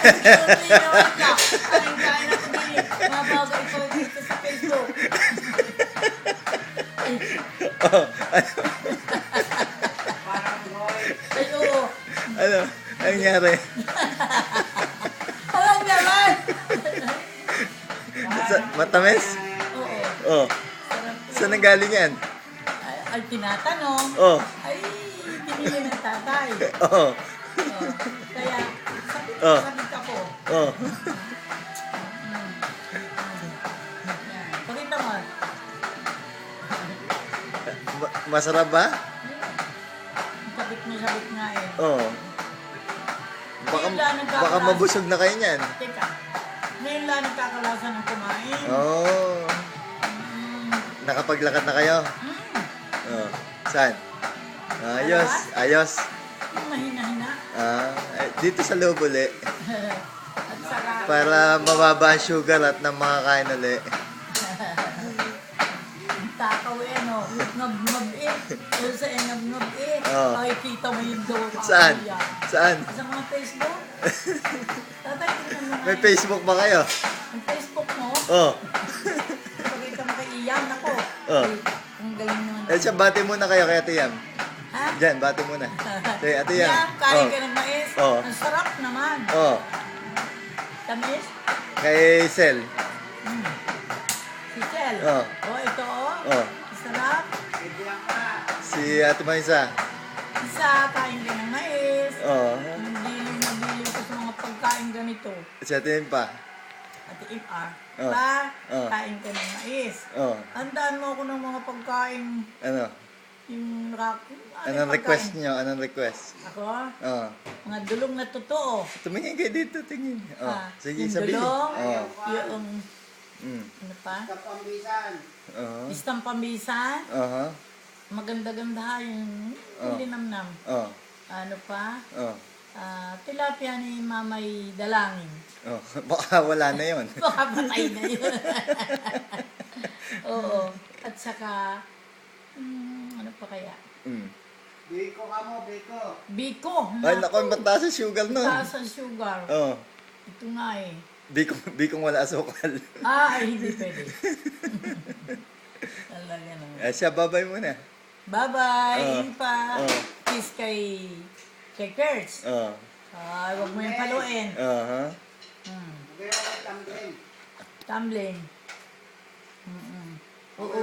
Hindi naman ka. Ang kaya na hindi. Mabagay ko dito sa Facebook. Oh, Ay, oo. ano? Anong nangyari? Alam naman. Matamis? Oo. Oh. Sarap po. Saan nanggaling yan? Ay, tinatanong. Oh. Ay, pinili ng tatay. Oh. Oh. Kaya, Oh. sabit ako. Oh. Yan. Pakita mo. Masarap ba? Sabit nga eh. Oh. Baka, Ngayon lang nagkakalas- baka mabusog na kayo niyan. Teka, ngayon lang nagkakalasan ng kumain. Oh. Mm. Nakapaglakad na kayo? Mm. Oh. Saan? Ayos. Ayos. Mahina-hina. Dito sa loob uli. At saka, Para mababa ang sugar at nang makakain uli. takaw eh, no? Ngab-ngab eh. Yung sa ngab-ngab eh. Oo. Makikita mo yung daw. Saan? Saan? Sa mga Facebook. Tatay, tingnan mo nga May eh. Facebook ba kayo? Ang Facebook mo, Oh. pakita mo kay Iyan. Ako. Oo. Ay, ang galing naman. Eh, siya, bati muna kayo kay Ate Yam. Ha? Diyan, bati muna. Sige, Ate Yam. Yan, kain Oh. ka ng mais. Oo. Ang sarap naman. Oh. Tamis. Kay Sel. Si Chel. Oo. Oh, ito oh. Oh. Sarap. Si Ate Maisa. Isa, kain ka ng mais. Oh. Dilim na dilim ko sa mga pagkain ganito. Si Ate Yam pa. At MR. Oh. Pa, Oh. kain ka ng mais. Oh. Handaan mo ako ng mga pagkain. Ano? Yung rock. Anong request niyo? Anong request? Ako? Oh. Mga dulong na totoo. Tumingin kayo dito, tingin. Oh. Ah, Sige, yung sabihin. dulong, Oh. yung, ano pa? Oh. Istang pambisan. Aha. Maganda-ganda yung Oh. linamnam. Oh. Ano pa? Oh. Tilapia ni Mamay Dalangin. Oh. Baka wala na yon. Baka patay na yun. Oo. At saka, ano pa kaya? Mm. Biko ka mo, Biko. Biko. Ay, naku, ba't taas ang sugar nun? Taas ang sugar. Oh. Ito nga eh. Bikong wala asukal. Ay, hindi pwede. Talaga naman. Siya, babay muna. Bye-bye. Oh. Yun pa. Oh. Kiss kay Kurtz. Oh. Ay, huwag mo yung paluin. Aha. Hmm. Biko ka, Tamblin. Tumbling.